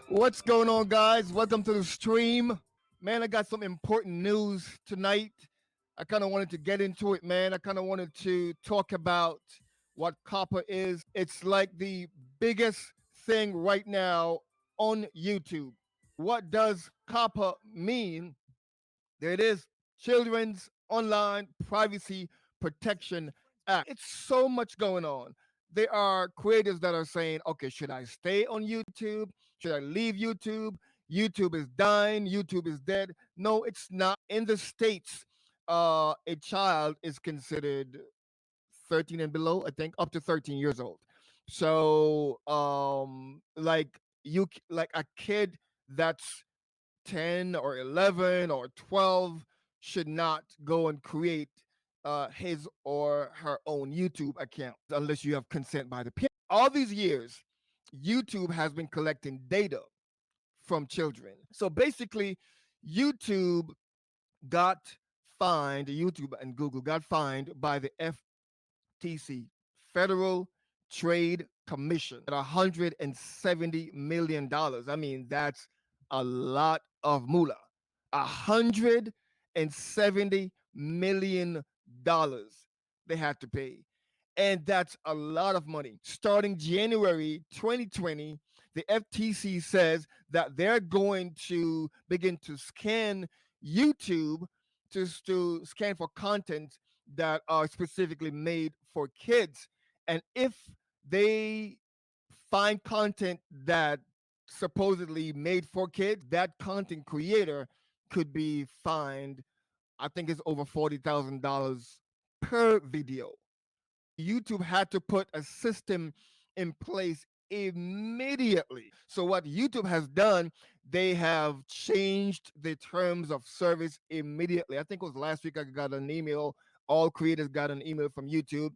What's going on, guys? Welcome to the stream. Man, I got some important news tonight. I kind of wanted to get into it, man. I kind of wanted to talk about what Coppa is. It's like the biggest thing right now on YouTube. What does Coppa mean? There it is, Children's Online Privacy Protection Act. It's so much going on. There are creators that are saying, okay, should I stay on YouTube? Should I leave YouTube? YouTube is dying. YouTube is dead. No, it's not. In the States, a child is considered 13 and below, I think, up to 13 years old. So, like a kid that's 10 or 11 or 12 should not go and create his or her own YouTube account unless you have consent by the parent. All these years, YouTube has been collecting data from children. So basically, YouTube got YouTube and Google got fined by the FTC, Federal Trade Commission, at $170 million. I mean, that's a lot of moolah. $170 million they had to pay. And that's a lot of money. Starting January 2020, the FTC says that they're going to begin to scan YouTube to scan for content that are specifically made for kids. And if they find content that supposedly made for kids, that content creator could be fined, I think it's over $40,000 per video. YouTube had to put a system in place immediately. So what YouTube has done, they have changed the terms of service immediately. I think it was last week I got an email. All creators got an email from YouTube.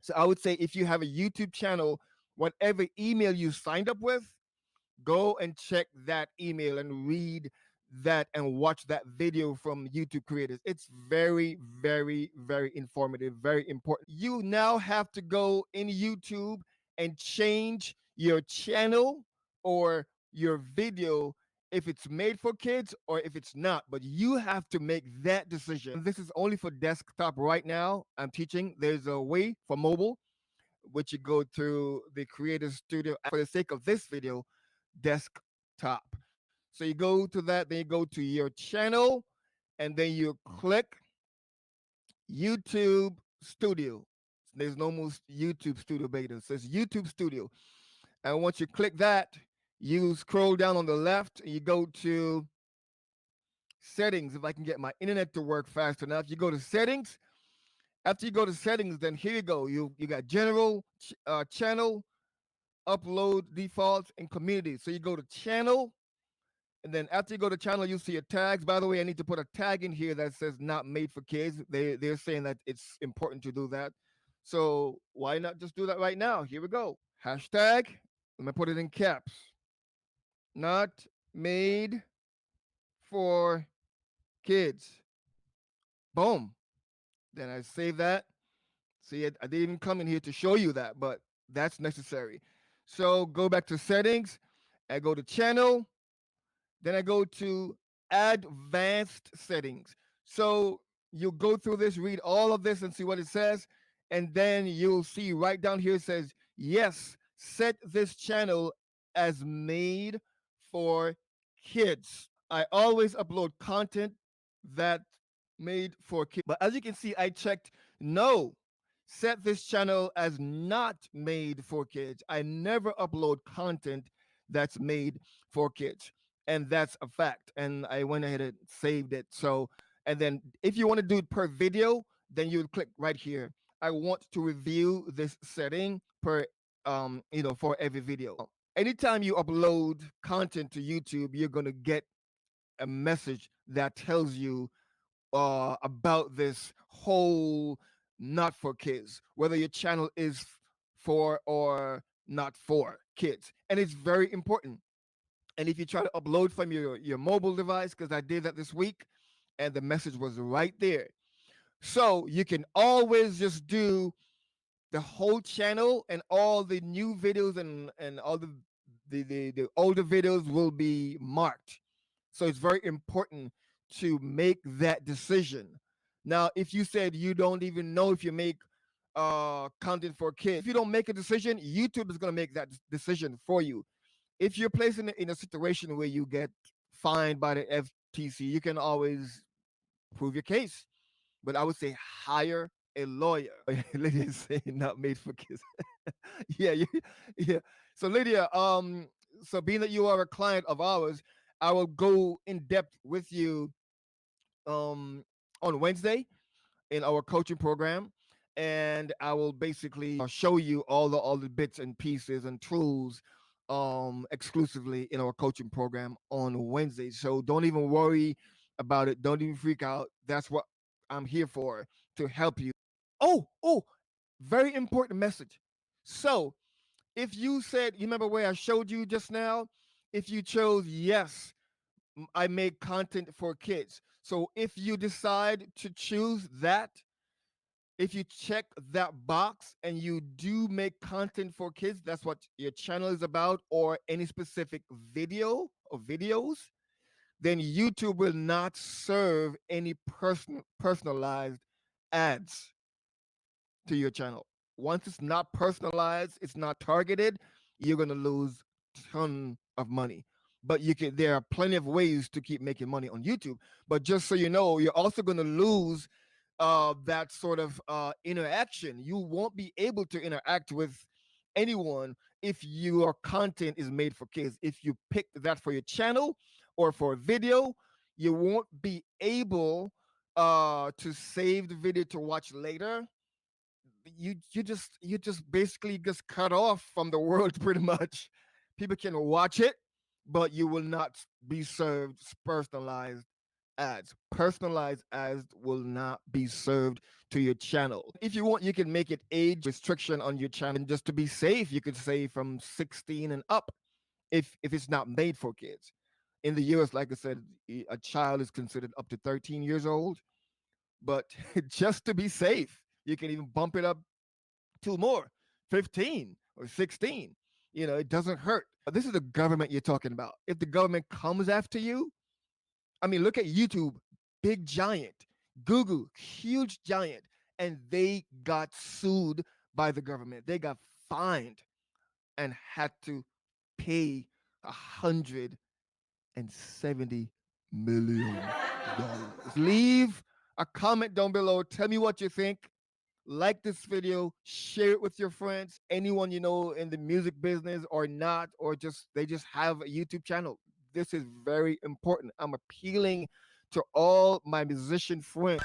So I would say if you have a YouTube channel, whatever email you signed up with, go and check that email and read that and watch that video from YouTube creators. It's very, very, very informative, very important. You now have to go in YouTube and change your channel or your video if it's made for kids or if it's not, but you have to make that decision. This is only for desktop right now. I'm teaching. There's a way for mobile, which you go to the Creator Studio. For the sake of this video, desktop. So you go to that, then you go to your channel, and then you click YouTube Studio. There's no more YouTube Studio Beta. It says YouTube Studio. And once you click that, you scroll down on the left, and you go to settings. If I can get my internet to work fast enough, you go to settings. After you go to settings, then here you go. You got general, channel, upload defaults, and community. So you go to channel, and then after you go to channel, you see your tags. By the way, I need to put a tag in here that says not made for kids. They're saying that it's important to do that. So why not just do that right now? Here we go. Hashtag. Let me put it in caps. Not made for kids. Boom. Then I save that. See, I didn't even come in here to show you that, but that's necessary. So go back to settings. I go to channel. Then I go to advanced settings. So you'll go through this, read all of this and see what it says. And then you'll see right down here it says, yes, set this channel as made for kids. I always upload content that made for kids. But as you can see, I checked no. Set this channel as not made for kids. I never upload content that's made for kids. And that's a fact. And I went ahead and saved it. So, and then if you want to do it per video, then you would click right here. I want to review this setting per, for every video. Anytime you upload content to YouTube, you're going to get a message that tells you about this whole not for kids, whether your channel is for or not for kids. And it's very important. And if you try to upload from your mobile device, because I did that this week, and the message was right there. So you can always just do the whole channel and all the new videos and all the the older videos will be marked. So it's very important to make that decision. Now, if you said you don't even know if you make content for kids, if you don't make a decision, YouTube is going to make that decision for you. If you're placed in a situation where you get fined by the FTC, you can always prove your case. But I would say hire a lawyer. Lydia is saying not made for kids. Yeah, yeah. So Lydia, so being that you are a client of ours, I will go in depth with you um on Wednesday in our coaching program, and I will basically show you all the bits and pieces and tools exclusively in our coaching program on Wednesday. So don't even worry about it. Don't even freak out. That's what I'm here for, to help you. Oh, very important message. So if you said, you remember where I showed you just now, if you chose yes, I make content for kids. So if you decide to choose that, if you check that box and you do make content for kids, that's what your channel is about, or any specific video or videos, then YouTube will not serve any personalized ads to your channel. Once it's not personalized, it's not targeted, you're gonna lose ton of money. But you can, there are plenty of ways to keep making money on YouTube. But just so you know, you're also gonna lose that sort of interaction. You won't be able to interact with anyone if your content is made for kids. If you pick that for your channel or for a video, you won't be able to save the video to watch later. You just basically just cut off from the world pretty much. People can watch it, but you will not be served personalized ads. Personalized ads will not be served to your channel. If you want, you can make it age restriction on your channel. Just to be safe, you could say from 16 and up if it's not made for kids. In the US, like I said, a child is considered up to 13 years old. But just to be safe, you can even bump it up two more, 15 or 16. It doesn't hurt. This is the government you're talking about. If the government comes after you, I mean, look at YouTube, big giant, Google, huge giant, and they got sued by the government. They got fined and had to pay $170 million. Leave a comment down below. Tell me what you think. Like this video, share it with your friends, anyone you know in the music business or not, or just they just have a YouTube channel. This is very important. I'm appealing to all my musician friends.